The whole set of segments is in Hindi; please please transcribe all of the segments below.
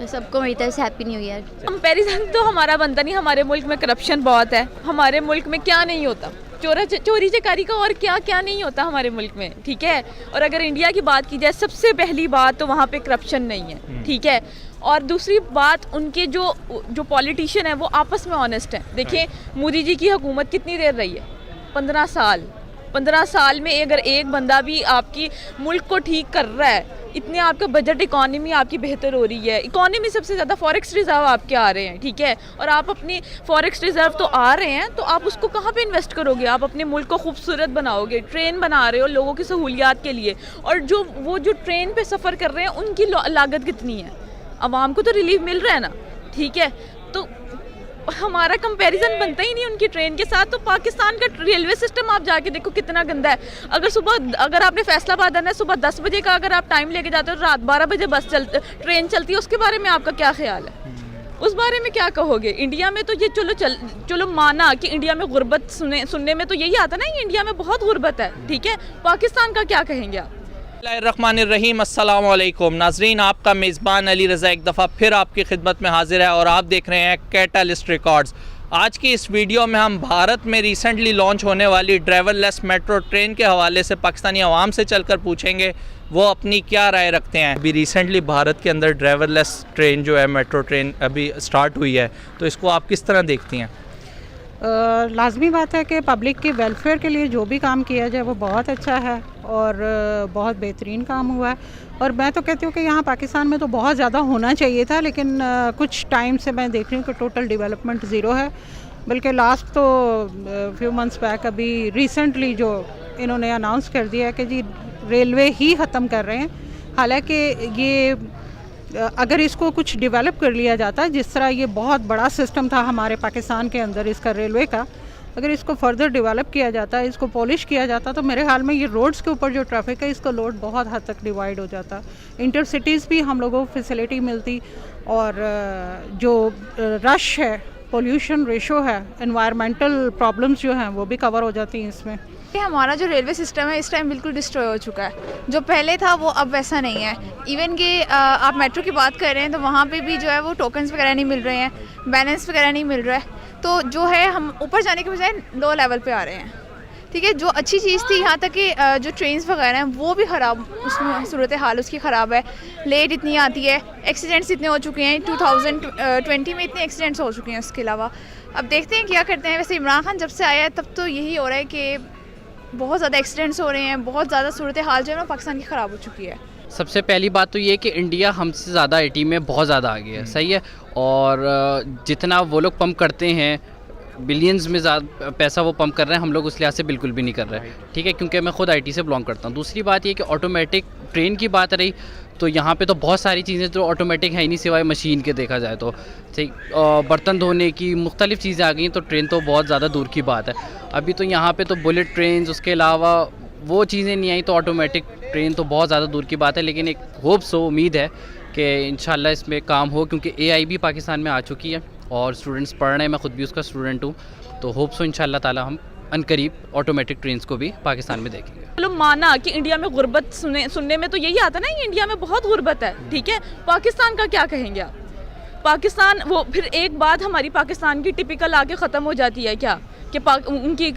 सबको मेरी तरफ से हैप्पी न्यू ईयर। कंपैरिजन तो हमारा बनता नहीं, हमारे मुल्क में करप्शन बहुत है, हमारे मुल्क में क्या नहीं होता, चोरी चकारी का और क्या क्या नहीं होता हमारे मुल्क में, ठीक है। और अगर इंडिया की बात की जाए, सबसे पहली बात तो वहाँ पे करप्शन नहीं है, ठीक है। और दूसरी बात, उनके जो पॉलिटिशियन है वो आपस में ऑनेस्ट हैं। देखिए मोदी जी की हुकूमत कितनी देर रही है, 15 साल में अगर एक बंदा भी आपकी मुल्क को ठीक कर रहा है, इतने आपका बजट, इकॉनमी आपकी बेहतर हो रही है, इकॉनमी सबसे ज़्यादा फॉरेक्स रिजर्व आपके आ रहे हैं, ठीक है। और आप अपनी फॉरेक्स रिजर्व तो आ रहे हैं, तो आप उसको कहाँ पे इन्वेस्ट करोगे? आप अपने मुल्क को खूबसूरत बनाओगे, ट्रेन बना रहे हो लोगों की सहूलियात के लिए, और जो ट्रेन पे सफ़र कर रहे हैं उनकी लागत कितनी है? आवाम को तो रिलीफ मिल रहा है ना, ठीक है। तो हमारा कंपैरिजन बनता ही नहीं उनकी ट्रेन के साथ। तो पाकिस्तान का रेलवे सिस्टम आप जाके देखो कितना गंदा है। अगर आपने फैसलाबाद आना है, सुबह 10 बजे का अगर आप टाइम लेके जाते हो, रात 12 बजे ट्रेन चलती है, उसके बारे में आपका क्या ख्याल है? उस बारे में क्या कहोगे? इंडिया में तो ये चलो माना कि इंडिया में गुर्बत सुनने में तो यही आता ना, इंडिया में बहुत गुर्बत है, ठीक है। पाकिस्तान का क्या कहेंगे आप? बिस्मिल्लाहिर्रहमानिर्रहीम, अस्सलाम वालेकुम नाजरीन, आपका मेज़बान अली रज़ा एक दफ़ा फिर आपकी खिदमत में हाजिर है और आप देख रहे हैं कैटलिस्ट रिकॉर्ड्स। आज की इस वीडियो में हम भारत में रिसेंटली लॉन्च होने वाली ड्राइवरलेस मेट्रो ट्रेन के हवाले से पाकिस्तानी अवाम से चलकर पूछेंगे वो अपनी क्या राय रखते हैं। अभी रिसेंटली भारत के अंदर ड्राइवरलेस ट्रेन जो है, मेट्रो ट्रेन अभी स्टार्ट हुई है, तो इसको आप किस तरह देखती हैं? लाजमी बात है कि पब्लिक के वेलफेयर के लिए जो भी काम किया जाए वो बहुत अच्छा है और बहुत बेहतरीन काम हुआ है। और मैं तो कहती हूँ कि यहाँ पाकिस्तान में तो बहुत ज़्यादा होना चाहिए था, लेकिन कुछ टाइम से मैं देख रही हूँ कि टोटल डेवलपमेंट ज़ीरो है। बल्कि लास्ट तो फ्यू मंथ्स बैक अभी रिसेंटली जो इन्होंने अनाउंस कर दिया है कि जी रेलवे ही ख़त्म कर रहे हैं। हालांकि ये अगर इसको कुछ डेवलप कर लिया जाता, जिस तरह ये बहुत बड़ा सिस्टम था हमारे पाकिस्तान के अंदर इसका रेलवे का, अगर इसको फर्दर डेवलप किया जाता, इसको पॉलिश किया जाता, तो मेरे ख्याल में ये रोड्स के ऊपर जो ट्रैफिक है इसका लोड बहुत हद तक डिवाइड हो जाता, इंटर सिटीज़ भी हम लोगों को फैसिलिटी मिलती, और जो रश है, पोल्यूशन रेशो है, एनवायरमेंटल प्रॉब्लम्स जो हैं वो भी कवर हो जाती हैं इसमें। हमारा जो रेलवे सिस्टम है इस टाइम बिल्कुल डिस्ट्रॉय हो चुका है। जो पहले था वो अब वैसा नहीं है। इवन कि आप मेट्रो की बात कर रहे हैं तो वहाँ पे भी जो है वो टोकन्स वगैरह नहीं मिल रहे हैं, बैलेंस वगैरह नहीं मिल रहा है। तो जो है हम ऊपर जाने के बजाय लो लेवल पे आ रहे हैं, ठीक है। जो अच्छी चीज़ थी, यहाँ तक कि जो ट्रेन्स वगैरह हैं वो भी ख़राब, उसमें सूरत हाल उसकी ख़राब है। लेट इतनी आती है, एक्सीडेंट्स इतने हो चुके हैं, 2020 में इतने एक्सीडेंट्स हो चुके हैं। उसके अलावा अब देखते हैं क्या करते हैं। वैसे इमरान खान जब से आया है तब तो यही हो रहा है कि बहुत ज़्यादा एक्सीडेंट्स हो रहे हैं, बहुत ज़्यादा सूरत हाल जो है ना पाकिस्तान की ख़राब हो चुकी है। सबसे पहली बात तो ये कि इंडिया हमसे ज़्यादा आईटी में बहुत ज़्यादा आगे है, सही है। और जितना वो लोग पंप करते हैं, बिलियंस में ज़्यादा पैसा वो पंप कर रहे हैं, हम लोग उस लिहाज से बिल्कुल भी नहीं कर रहे, ठीक है, क्योंकि मैं खुद आईटी से बिलोंग करता हूँ। दूसरी बात ये कि ऑटोमेटिक ट्रेन की बात रही तो यहाँ पे तो बहुत सारी चीज़ें जो ऑटोमेटिक है ही नहीं, सिवाय मशीन के देखा जाए तो, ठीक। बर्तन धोने की मुख्तलिफ़ चीज़ें आ गई, तो ट्रेन तो बहुत ज़्यादा दूर की बात है। अभी तो यहाँ पे तो बुलेट ट्रेन, उसके अलावा वो चीज़ें नहीं आई, तो ऑटोमेटिक ट्रेन तो बहुत ज़्यादा दूर की बात है। लेकिन एक होप्स हो, उम्मीद है कि इंशाल्लाह इसमें काम हो, क्योंकि एआई भी पाकिस्तान में आ चुकी है और स्टूडेंट्स पढ़ रहे हैं, मैं ख़ुद भी उसका स्टूडेंट हूँ। तो होप्स हो इंशाल्लाह ताला हम अनकरीब ऑटोमेटिक ट्रेन्स को भी पाकिस्तान में देखेंगे। चलो माना कि इंडिया में गुर्बत सुनने में तो यही आता ना, इंडिया में बहुत गुर्बत है, ठीक है। पाकिस्तान का क्या कहेंगे आप? पाकिस्तान वो फिर एक बात हमारी पाकिस्तान की टिपिकल आके ख़त्म हो जाती है क्या कि उनकी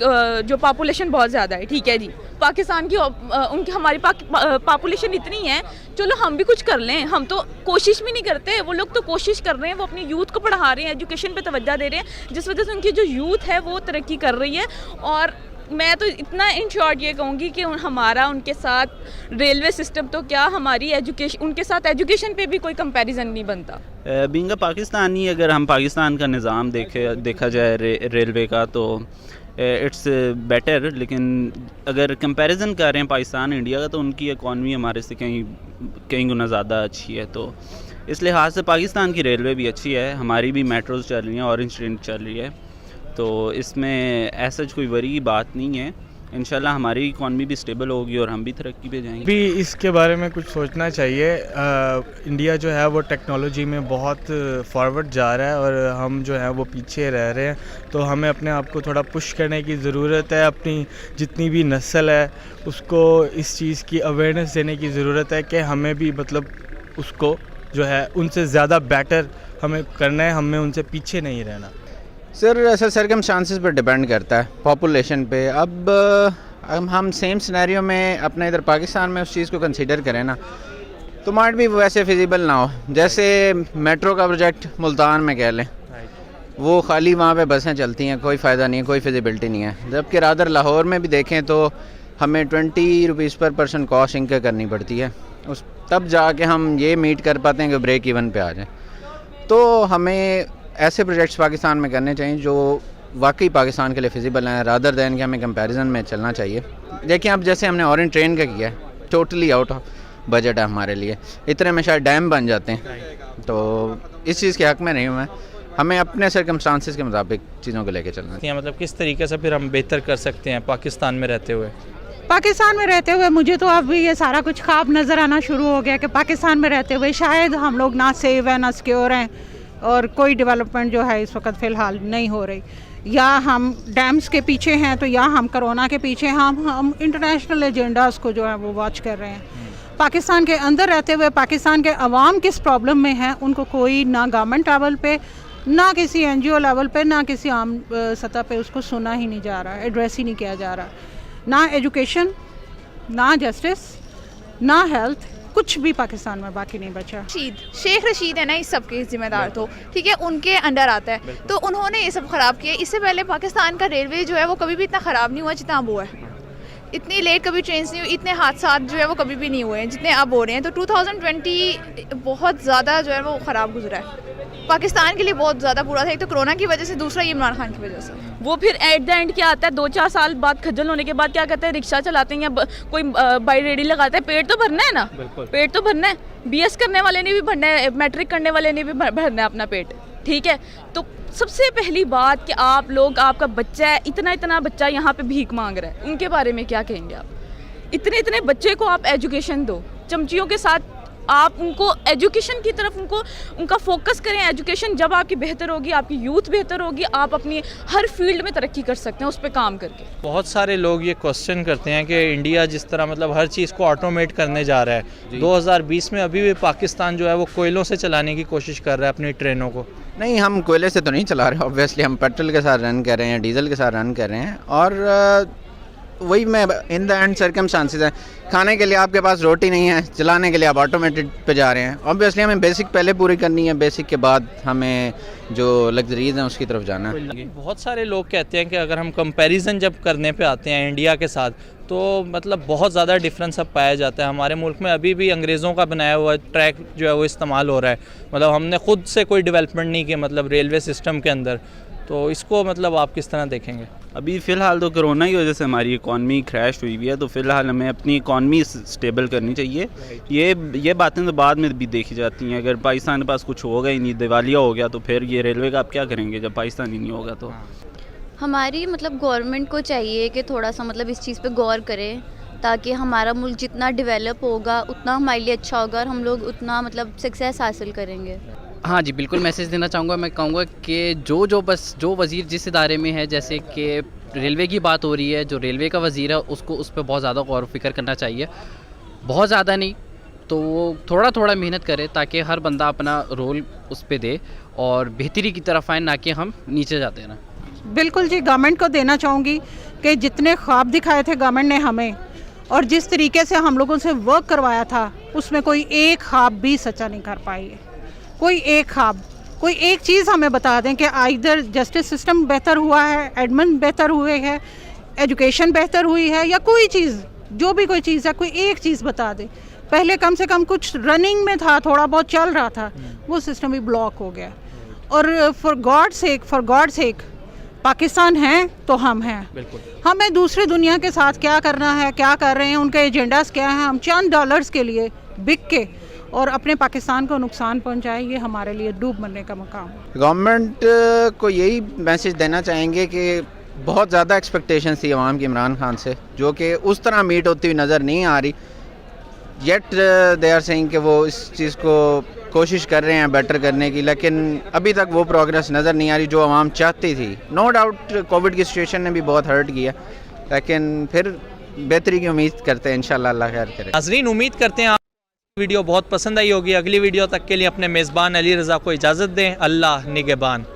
जो पॉपुलेशन बहुत ज़्यादा है, ठीक है जी। पाकिस्तान की उनकी हमारी पॉपुलेशन इतनी है, चलो हम भी कुछ कर लें, हम तो कोशिश भी नहीं करते। वो लोग तो कोशिश कर रहे हैं, वो अपनी यूथ को पढ़ा रहे हैं, एजुकेशन पे तवज्जो दे रहे हैं, जिस वजह से उनकी जो यूथ है वो तरक्की कर रही है। और मैं तो इतना इन शॉर्ट ये कहूँगी कि हमारा उनके साथ रेलवे सिस्टम तो क्या, हमारी एजुकेशन, उनके साथ एजुकेशन पे भी कोई कंपैरिजन नहीं बनता। बीइंग अ पाकिस्तानी, अगर हम पाकिस्तान का निज़ाम देखा जाए रेलवे का, तो इट्स बेटर। लेकिन अगर कंपैरिजन कर रहे हैं पाकिस्तान इंडिया का, तो उनकी इकॉनमी हमारे से कहीं गुना ज़्यादा अच्छी है। तो इस लिहाज से पाकिस्तान की रेलवे भी अच्छी है, हमारी भी मेट्रोज़ चल रही हैं, ऑरेंज ट्रेन चल रही है, तो इसमें ऐसा कोई वरी की बात नहीं है। इंशाल्लाह हमारी इकॉनमी भी स्टेबल होगी और हम भी तरक्की पे जाएंगे। भी इसके बारे में कुछ सोचना चाहिए। इंडिया जो है वो टेक्नोलॉजी में बहुत फॉरवर्ड जा रहा है और हम जो है वो पीछे रह रहे हैं, तो हमें अपने आप को थोड़ा पुश करने की ज़रूरत है। अपनी जितनी भी नस्ल है उसको इस चीज़ की अवेयरनेस देने की ज़रूरत है कि हमें भी मतलब उसको जो है उनसे ज़्यादा बेटर हमें करना है, हमें उनसे पीछे नहीं रहना। सर ऐसा सर्कमस्टांसिस पर डिपेंड करता है, पॉपुलेशन पे। अब हम सेम सिनेरियो में अपने इधर पाकिस्तान में उस चीज़ को कंसीडर करें ना, तो माइट भी वैसे फिजिबल ना हो। जैसे मेट्रो का प्रोजेक्ट मुल्तान में कह लें, वो खाली वहाँ पे बसें चलती हैं, कोई फ़ायदा नहीं है, कोई फिजिबिलिटी नहीं है। जबकि रादर लाहौर में भी देखें तो हमें 20 रुपीज़ पर पर्सन कॉस्ट इनकर करनी पड़ती है, उस तब जाके हम ये मीट कर पाते हैं कि ब्रेक इवन पे आ जाए। तो हमें ऐसे प्रोजेक्ट्स पाकिस्तान में करने चाहिए जो वाकई पाकिस्तान के लिए फिजिबल हैं, रादर दैन कि हमें कंपैरिजन में चलना चाहिए। देखिए अब जैसे हमने ऑरेंज ट्रेन का किया है, टोटली आउट ऑफ बजट है हमारे लिए, इतने में शायद डैम बन जाते हैं। तो इस चीज़ के हक़ में नहीं हूँ मैं, हमें अपने सर्कमस्टांसिस के मुताबिक चीज़ों को लेकर चलना चाहिए। मतलब किस तरीके से फिर हम बेहतर कर सकते हैं पाकिस्तान में रहते हुए? पाकिस्तान में रहते हुए मुझे तो अब भी ये सारा कुछ ख्वाब नज़र आना शुरू हो गया कि पाकिस्तान में रहते हुए शायद हम लोग ना सेव हैं, ना सिक्योर हैं, और कोई डेवलपमेंट जो है इस वक्त फ़िलहाल नहीं हो रही। या हम डैम्स के पीछे हैं, तो या हम कोरोना के पीछे, हम इंटरनेशनल एजेंडाज़ को जो है वो वॉच कर रहे हैं। पाकिस्तान के अंदर रहते हुए पाकिस्तान के अवाम किस प्रॉब्लम में हैं उनको कोई ना गवर्नमेंट लेवल पे, ना किसी NGO लेवल पे, ना किसी आम सतह पे उसको सुना ही नहीं जा रहा, एड्रेस ही नहीं किया जा रहा। ना एजुकेशन, ना जस्टिस, ना हेल्थ, कुछ भी पाकिस्तान में बाकी नहीं बचा। शेख रशीद है ना इस सब के जिम्मेदार, तो ठीक है उनके अंडर आता है, तो उन्होंने ये सब ख़राब किया। इससे पहले पाकिस्तान का रेलवे जो है वो कभी भी इतना ख़राब नहीं हुआ जितना अब हुआ है। इतनी लेट कभी ट्रेन नहीं हुई, इतने हादसा जो है वो कभी भी नहीं हुए हैं जितने अब हो रहे हैं। तो 2020 बहुत ज़्यादा जो है वो ख़राब गुजरा है पाकिस्तान के लिए, बहुत ज़्यादा बुरा था। एक तो कोरोना की वजह से, दूसरा ये इमरान खान की वजह से। वो फिर एट द एंड क्या आता है, 2-4 साल बाद खज्जल होने के बाद क्या कहते हैं, रिक्शा चलाते हैं या कोई बाई रेडी लगाता है। पेट तो भरना है ना, पेट तो भरना है। BS करने वाले ने भी भरना है, मैट्रिक करने वाले ने भी भरना है अपना पेट, ठीक है। तो सबसे पहली बात कि आप लोग, आपका बच्चा है, इतना बच्चा यहाँ पे भीख मांग रहा है, उनके बारे में क्या कहेंगे आप? इतने बच्चे को आप एजुकेशन दो, चमचियों के साथ आप उनको एजुकेशन की तरफ उनका फोकस करें। एजुकेशन जब आपकी बेहतर होगी, आपकी यूथ बेहतर होगी, आप अपनी हर फील्ड में तरक्की कर सकते हैं उस पर काम करके। बहुत सारे लोग ये क्वेश्चन करते हैं कि इंडिया जिस तरह मतलब हर चीज़ को ऑटोमेट करने जा रहा है, 2020 में अभी भी पाकिस्तान जो है वो कोयलों से चलाने की कोशिश कर रहा है अपनी ट्रेनों को। नहीं, हम कोयले से तो नहीं चला रहे, ऑब्वियसली हम पेट्रोल के साथ रन कर रहे हैं, डीजल के साथ रन कर रहे हैं। और वही मैं इन द एंड सर्कमस्टांसिस है, खाने के लिए आपके पास रोटी नहीं है, चलाने के लिए आप ऑटोमेटेड पे जा रहे हैं। ऑब्वियसली हमें बेसिक पहले पूरी करनी है, बेसिक के बाद हमें जो लग्जरीज हैं उसकी तरफ जाना है। बहुत सारे लोग कहते हैं कि अगर हम कंपैरिजन जब करने पे आते हैं इंडिया के साथ, तो मतलब बहुत ज़्यादा डिफरेंस अब पाया जाता है। हमारे मुल्क में अभी भी अंग्रेज़ों का बनाया हुआ ट्रैक जो है वो इस्तेमाल हो रहा है, मतलब हमने ख़ुद से कोई डेवलपमेंट नहीं किया मतलब रेलवे सिस्टम के अंदर। तो इसको मतलब आप किस तरह देखेंगे? अभी फ़िलहाल तो कोरोना की वजह से हमारी इकॉनमी क्रैश हुई हुई है, तो फ़िलहाल हमें अपनी इकॉनमी स्टेबल करनी चाहिए। ये बातें तो बाद में भी देखी जाती हैं। अगर पाकिस्तान के पास कुछ होगा ही नहीं, दिवालिया हो गया, तो फिर ये रेलवे का आप क्या करेंगे जब पाकिस्तान ही नहीं होगा? तो हमारी मतलब गवर्नमेंट को चाहिए कि थोड़ा सा मतलब इस चीज़ पे गौर करें, ताकि हमारा मुल्क जितना डेवलप होगा उतना हमारे लिए अच्छा होगा और हम लोग उतना मतलब सक्सेस हासिल करेंगे। हाँ जी, बिल्कुल मैसेज देना चाहूँगा। मैं कहूँगा कि जो वज़ीर जिस इदारे में है, जैसे कि रेलवे की बात हो रही है, जो रेलवे का वज़ीर है उसको उस पर बहुत ज़्यादा गौर फ़िक्र करना चाहिए। बहुत ज़्यादा नहीं तो वो थोड़ा मेहनत करे, ताकि हर बंदा अपना रोल उस पर दे और बेहतरी की तरफ आए, ना कि हम नीचे जाते हैं ना। बिल्कुल जी, गवर्नमेंट को देना चाहूँगी कि जितने ख्वाब दिखाए थे गवर्नमेंट ने हमें, और जिस तरीके से हम लोगों से वर्क करवाया था, उसमें कोई एक ख्वाब भी सच्चा नहीं कर पाई है। कोई एक ख्वाब, कोई एक चीज़ हमें बता दें कि आइदर जस्टिस सिस्टम बेहतर हुआ है, एडमिन बेहतर हुए हैं, एजुकेशन बेहतर हुई है, या कोई चीज़, जो भी कोई चीज़ है, कोई एक चीज़ बता दे। पहले कम से कम कुछ रनिंग में था, थोड़ा बहुत चल रहा था, वो सिस्टम भी ब्लॉक हो गया। और फॉर गॉड सेक पाकिस्तान है तो हम हैं। हमें दूसरी दुनिया के साथ क्या करना है, क्या कर रहे हैं, उनके एजेंडास क्या हैं, हम चंद डॉलर्स के लिए बिक के और अपने पाकिस्तान को नुकसान पहुंचाए, ये हमारे लिए डूब मरने का मकाम है। गवर्नमेंट को यही मैसेज देना चाहेंगे कि बहुत ज़्यादा एक्सपेक्टेशंस थी अवाम की इमरान खान से, जो कि उस तरह मीट होती हुई नज़र नहीं आ रही। येट दे आर सेइंग कि वो इस चीज़ को कोशिश कर रहे हैं बेटर करने की, लेकिन अभी तक वो प्रोग्रेस नज़र नहीं आ रही जो अवाम चाहती थी। नो डाउट कोविड की सिचुएशन ने भी बहुत हर्ट किया, लेकिन फिर बेहतरी की उम्मीद करते हैं, इंशाल्लाह अल्लाह खैर करे। नाज़रीन, उम्मीद करते हैं वीडियो बहुत पसंद आई होगी। अगली वीडियो तक के लिए अपने मेज़बान अली रज़ा को इजाज़त दें। अल्लाह निगहबान।